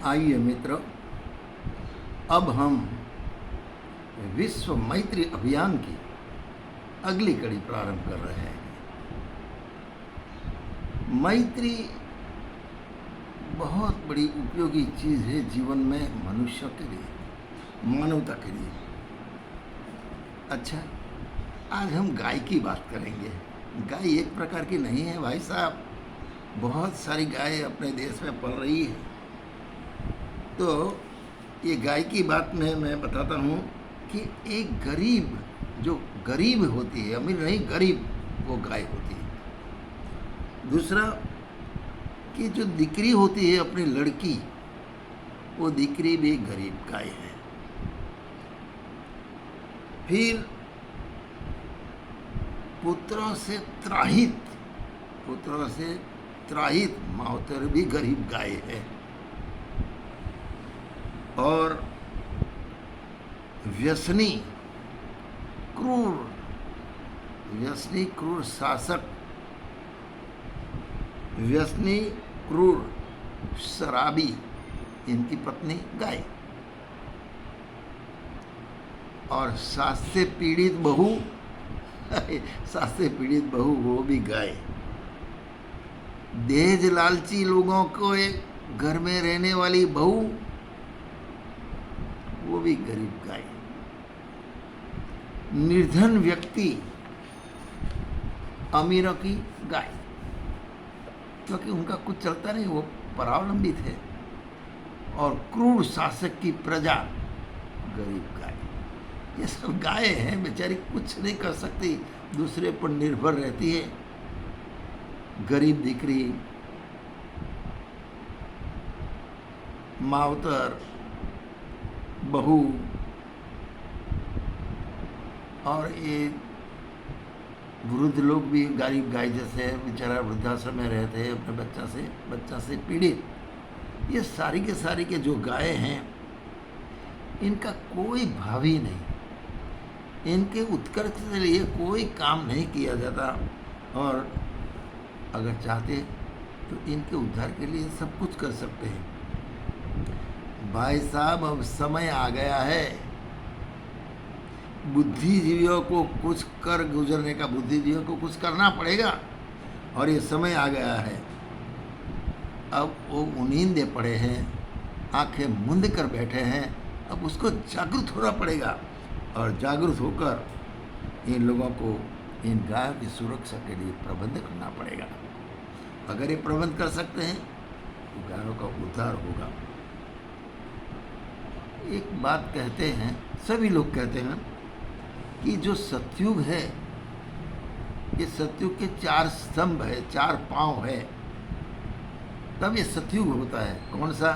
आइए मित्रों, अब हम विश्व मैत्री अभियान की अगली कड़ी प्रारंभ कर रहे हैं। मैत्री बहुत बड़ी उपयोगी चीज़ है जीवन में, मनुष्यों के लिए, मानवता के लिए। अच्छा, आज हम गाय की बात करेंगे। गाय एक प्रकार की नहीं है भाई साहब, बहुत सारी गाय अपने देश में पल रही है। तो ये गाय की बात में मैं बताता हूँ कि एक गरीब, जो गरीब होती है, अमीर नहीं गरीब, वो गाय होती है। दूसरा कि जो दिकरी होती है अपनी लड़की, वो दिकरी भी गरीब गाय है। फिर पुत्रों से त्राहित मावतर भी गरीब गाय है। और व्यसनी क्रूर शासक, व्यसनी क्रूर शराबी, इनकी पत्नी गाय। और सास से पीड़ित बहू वो भी गाय। दहेज लालची लोगों को एक घर में रहने वाली बहू, वो भी गरीब गाय। निर्धन व्यक्ति, अमीरों की गाय, क्योंकि उनका कुछ चलता नहीं, वो परावलंबित है। और क्रूर शासक की प्रजा, गरीब गाय। ये सब गाय हैं, बेचारी कुछ नहीं कर सकती, दूसरे पर निर्भर रहती है। गरीब दिकरी, मावतर, बहू, और ये वृद्ध लोग भी गरीब गाय जैसे, बेचारा वृद्धाश्रम में रहते हैं अपने बच्चा से पीड़ित। ये सारी के जो गाय हैं, इनका कोई भावी नहीं, इनके उत्कर्ष के लिए कोई काम नहीं किया जाता। और अगर चाहते तो इनके उद्धार के लिए सब कुछ कर सकते हैं। भाई साहब, अब समय आ गया है बुद्धिजीवियों को कुछ कर गुजरने का, बुद्धिजीवियों को कुछ करना पड़ेगा। और ये समय आ गया है, अब वो नींदे पड़े हैं, आंखें मूंद कर बैठे हैं, अब उसको जागरूक होना पड़ेगा। और जागरूक होकर इन लोगों को, इन गायों की सुरक्षा के लिए प्रबंध करना पड़ेगा। अगर ये प्रबंध कर सकते हैं तो गायों का उद्धार होगा। एक बात कहते हैं, सभी लोग कहते हैं कि जो सतयुग है, ये सतयुग के 4 स्तंभ है, 4 पांव है, तब ये सतयुग होता है। कौन सा?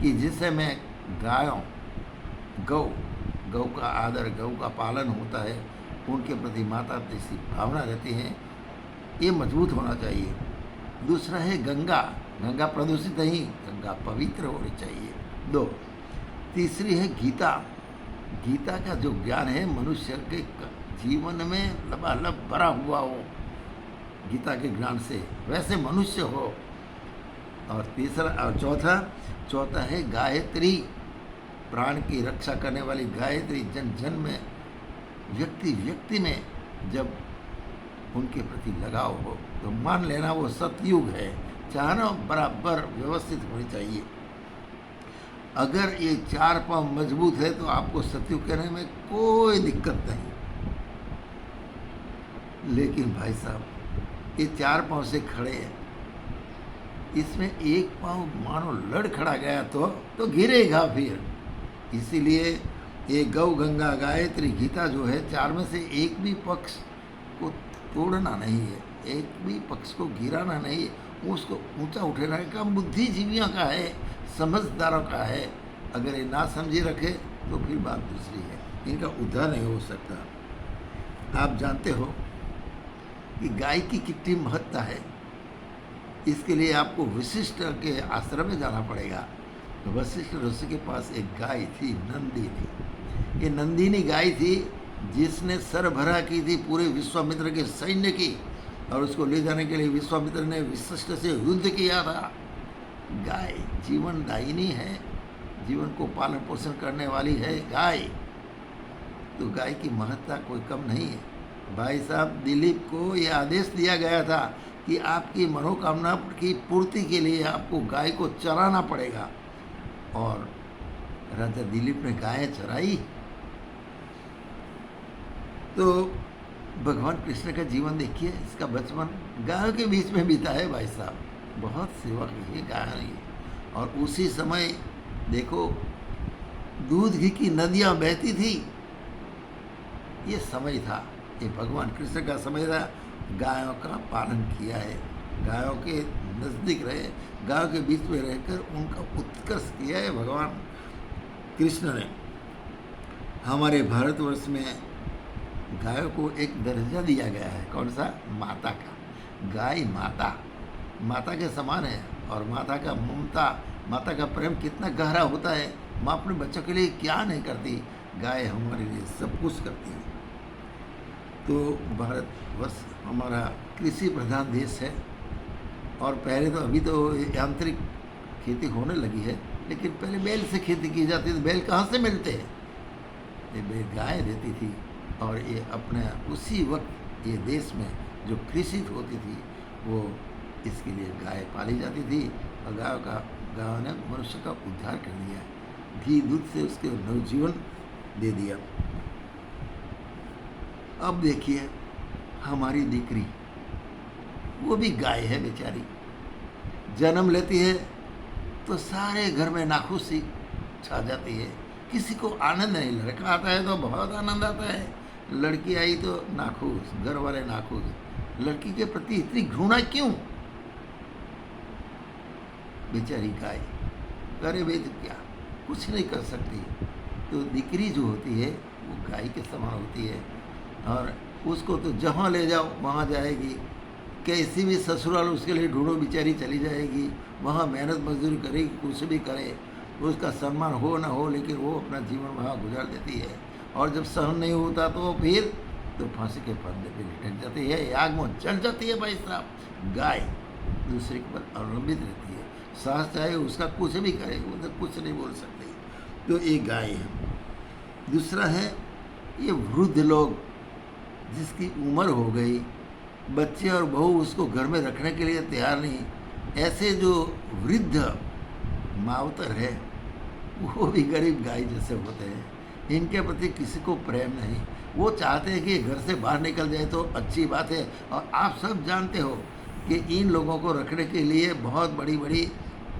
कि जिससे में गौ का आदर, गौ का पालन होता है, उनके प्रति माता जैसी भावना रहती है, ये मजबूत होना चाहिए। दूसरा है गंगा प्रदूषित नहीं, गंगा पवित्र होनी चाहिए। 2, तीसरी है गीता का जो ज्ञान है मनुष्य के जीवन में लबालब भरा हुआ हो, गीता के ज्ञान से वैसे मनुष्य हो। और चौथा है गायत्री, प्राण की रक्षा करने वाली गायत्री। जन में, व्यक्ति में जब उनके प्रति लगाव हो तो मान लेना वो सतयुग है। चारों बराबर व्यवस्थित होनी चाहिए। अगर ये 4 पांव मजबूत है तो आपको सतयुग कहने में कोई दिक्कत नहीं। लेकिन भाई साहब, ये 4 पांव से खड़े हैं, इसमें एक पांव मानो लड़ खड़ा गया तो गिरेगा फिर। इसीलिए ये गौ, गंगा, गायत्री, गीता जो है, 4 में से एक भी पक्ष को तोड़ना नहीं है, एक भी पक्ष को गिराना नहीं है, उसको ऊंचा उठाना का काम बुद्धिजीवियों का है, समझदारों का है। अगर ये ना समझे रखे तो फिर बात दूसरी है, इनका उद्धार नहीं हो सकता। आप जानते हो कि गाय की कितनी महत्ता है। इसके लिए आपको वशिष्ठ के आश्रम में जाना पड़ेगा। तो वशिष्ठ ऋषि के पास एक गाय थी, नंदिनी। ये नंदिनी गाय थी जिसने सरभरा की थी पूरे विश्वामित्र के सैन्य की, और उसको ले जाने के लिए विश्वामित्र ने वशिष्ठ से युद्ध किया था। गाय जीवनदायिनी है, जीवन को पालन पोषण करने वाली है गाय। तो गाय की महत्ता कोई कम नहीं है। भाई साहब, दिलीप को ये आदेश दिया गया था कि आपकी मनोकामना की पूर्ति के लिए आपको गाय को चराना पड़ेगा, और राजा दिलीप ने गाय चराई। तो भगवान कृष्ण का जीवन देखिए, इसका बचपन गायों के बीच में बीता है भाई साहब। बहुत सेवा की है गाय ने। और उसी समय देखो दूध घी की नदियाँ बहती थी, ये समय था, ये भगवान कृष्ण का समय था। गायों का पालन किया है, गायों के नज़दीक रहे, गायों के बीच में रहकर उनका उत्कर्ष किया है भगवान कृष्ण ने। हमारे भारतवर्ष में गायों को एक दर्जा दिया गया है, कौन सा? माता का। गाय माता, माता के समान है। और माता का ममता, माता का प्रेम कितना गहरा होता है। माँ अपने बच्चों के लिए क्या नहीं करती, गाय हमारे लिए सब कुछ करती है। तो भारतवर्ष हमारा कृषि प्रधान देश है, और पहले तो अभी तो यांत्रिक खेती होने लगी है, लेकिन पहले बैल से खेती की जाती थी। बैल कहाँ से मिलते हैं? ये बैल गाय देती थी, और ये अपने उसी वक्त ये देश में जो कृषि होती थी वो इसके लिए गाय पाली जाती थी। और गायों ने मनुष्य का उद्धार कर दिया, घी दूध से उसके नवजीवन दे दिया। अब देखिए हमारी दीकरी, वो भी गाय है बेचारी। जन्म लेती है तो सारे घर में नाखुशी छा जाती है, किसी को आनंद नहीं। लड़का आता है तो बहुत आनंद आता है, लड़की आई तो नाखुश, घर वाले नाखुश। लड़की के प्रति इतनी घृणा क्यों? बेचारी गाय करे वे तो क्या, कुछ नहीं कर सकती। तो दीकरी जो होती है वो गाय के समान होती है, और उसको तो जहाँ ले जाओ वहाँ जाएगी। कैसी भी ससुराल उसके लिए ढूंढो, बेचारी चली जाएगी, वहाँ मेहनत मजदूरी करेगी, कुछ भी करे, उसका सम्मान हो ना हो, लेकिन वो अपना जीवन वहाँ गुजार देती है। और जब सहन नहीं होता तो फिर तो फांसी के फंदे पे लटक जाती है, आग में जल जाती है। भाई साहब, गाय दूसरे के ऊपर अवलंबित रहती है, सास चाहे उसका कुछ भी करे वो तो कुछ नहीं बोल सकती। तो ये गाय है। दूसरा है ये वृद्ध लोग, जिसकी उम्र हो गई, बच्चे और बहू उसको घर में रखने के लिए तैयार नहीं, ऐसे जो वृद्ध मावतर है वो भी गरीब गाय जैसे होते हैं। इनके प्रति किसी को प्रेम नहीं, वो चाहते हैं कि घर से बाहर निकल जाए तो अच्छी बात है। और आप सब जानते हो कि इन लोगों को रखने के लिए बहुत बड़ी बड़ी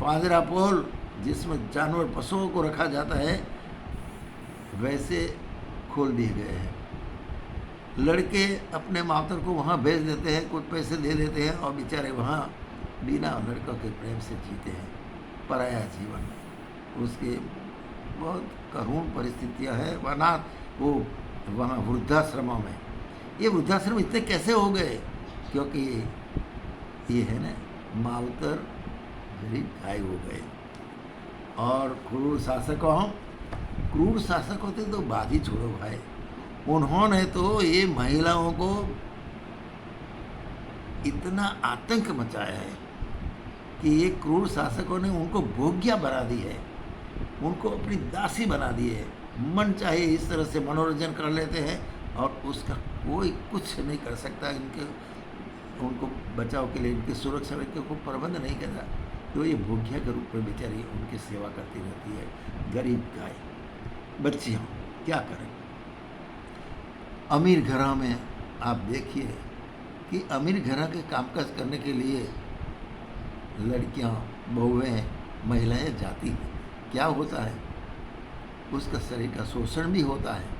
पांजरा पोल, जिसमें जानवर पशुओं को रखा जाता है, वैसे खोल दिए गए हैं। लड़के अपने मावतर को वहाँ भेज देते हैं, कुछ पैसे दे देते हैं, और बेचारे वहाँ बिना लड़कों के प्रेम से जीते हैं पराया जीवन। उसके बहुत करुण परिस्थितियाँ हैं, वरना वो वहाँ वृद्धाश्रमों में। ये वृद्धाश्रम इतने कैसे हो गए? क्योंकि ये है ना, मावतर गरीब गाय हो गए। और क्रूर शासक होते तो बात ही छोड़ो भाई। उन्होंने तो ये महिलाओं को इतना आतंक मचाया है कि ये क्रूर शासकों ने उनको भोग्या बना दी है, उनको अपनी दासी बना दी है। मन चाहे इस तरह से मनोरंजन कर लेते हैं, और उसका कोई कुछ नहीं कर सकता। उनको बचाव के लिए, इनकी सुरक्षा के लिए कोई प्रबंध नहीं करता। तो ये भोग्या के रूप में बेचारी उनकी सेवा करती रहती है। गरीब गाय, बच्चियाँ क्या करें? अमीर घरों में आप देखिए कि अमीर घरों के कामकाज करने के लिए लड़कियाँ, बहुएँ, महिलाएं जाती हैं। क्या होता है? उसका शरीर का शोषण भी होता है।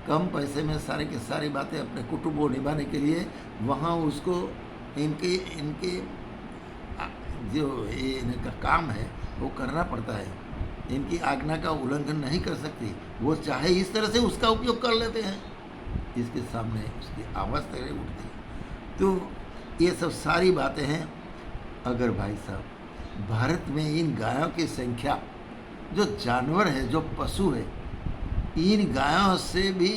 कम पैसे में सारी की सारी बातें अपने कुटुंब को निभाने के लिए वहाँ उसको इनके जो ये इनका काम है वो करना पड़ता है। इनकी आज्ञा का उल्लंघन नहीं कर सकती। वो चाहे इस तरह से उसका उपयोग कर लेते हैं, इसके सामने उसकी आवाज़ तक नहीं उठती। तो ये सब सारी बातें हैं। अगर भाई साहब भारत में इन गायों की संख्या, जो जानवर है, जो पशु है, इन गायों से भी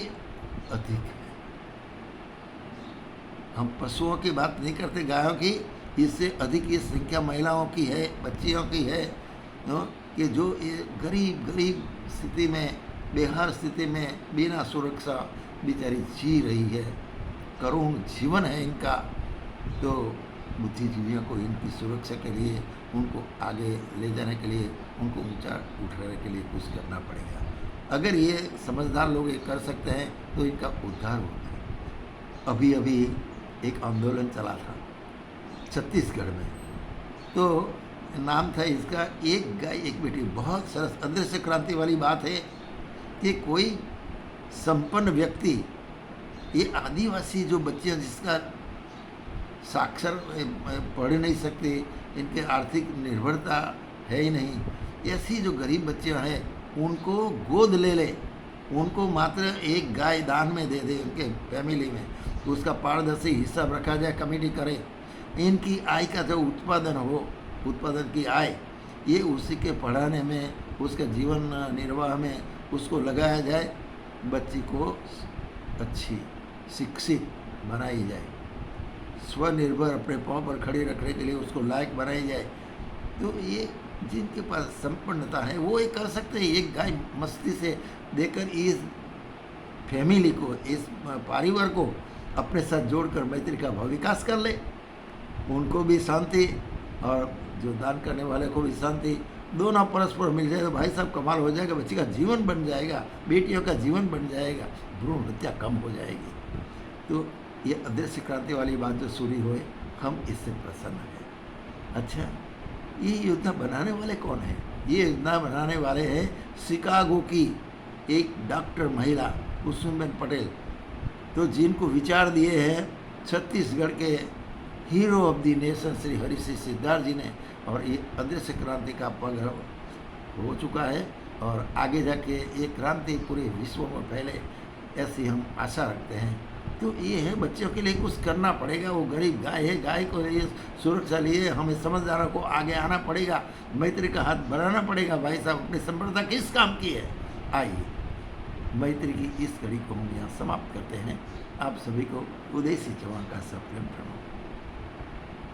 अधिक है। हम पशुओं की बात नहीं करते, गायों की, इससे अधिक ये संख्या महिलाओं की है, बच्चियों की है, कि जो ये गरीब गरीब स्थिति में, बेहाल स्थिति में बिना सुरक्षा बेचारी जी रही है। करुण जीवन है इनका। तो बुद्धिजीवियों को इनकी सुरक्षा के लिए, उनको आगे ले जाने के लिए, उनको ऊंचा उठाने के लिए कुछ करना पड़ेगा। अगर ये समझदार लोग ये कर सकते हैं तो इनका उद्धार होता है। अभी अभी एक आंदोलन चला था छत्तीसगढ़ में, तो नाम था इसका एक गाय एक बेटी। बहुत सरस अदृश्य क्रांति वाली बात है कि कोई संपन्न व्यक्ति, ये आदिवासी जो बच्चे हैं जिसका साक्षर पढ़ नहीं सकते, इनके आर्थिक निर्भरता है ही नहीं, ऐसी जो गरीब बच्चे हैं उनको गोद ले ले, उनको मात्र एक गाय दान में दे दे उनके फैमिली में, उसका पारदर्शी हिस्सा रखा जाए, कमेटी करे, इनकी आय का जो उत्पादन हो, उत्पादन की आय, ये उसी के पढ़ाने में, उसका जीवन निर्वाह में उसको लगाया जाए, बच्ची को अच्छी शिक्षित बनाई जाए, स्वनिर्भर अपने पाँव पर खड़े रखने के लिए उसको लायक बनाई जाए। तो ये जिनके पास संपन्नता है वो ये कर सकते हैं। एक गाय मस्ती से देकर इस फैमिली को, इस परिवार को अपने साथ जोड़कर मैत्री का भाव विकास कर ले, उनको भी शांति और जो दान करने वाले को भी शांति, दोनों परस्पर मिल जाए तो भाई साहब कमाल हो जाएगा, बच्ची का जीवन बन जाएगा, बेटियों का जीवन बन जाएगा, भ्रूण हत्या कम हो जाएगी। तो ये अदृश्य क्रांति वाली बात जो शुरू हुई, हम इससे प्रसन्न हैं। अच्छा, ये योजना बनाने वाले कौन हैं? ये योजना बनाने वाले हैं शिकागो की एक डॉक्टर महिला कुसुमबेन पटेल, तो जिनको विचार दिए हैं छत्तीसगढ़ के hero of the nation Shri Hari Singh Siddharth ji ने। और ये अदृश्य क्रांति का पग हो चुका है और आगे जाके ये क्रांति पूरे विश्व में फैले, ऐसी हम आशा रखते हैं। तो ये है, बच्चों के लिए कुछ करना पड़ेगा। वो गरीब गाय है, गाय को लिए सुरक्षा लिए हमें समझदारों को आगे आना पड़ेगा, मैत्री का हाथ बढ़ाना पड़ेगा। भाई साहब अपनी संप्रदाय किस काम की है? आइए मैत्री की इस कड़ी को हम यहाँ समाप्त करते हैं। आप सभी को उदय सिंह चौहान का सप्रेम प्रणाम।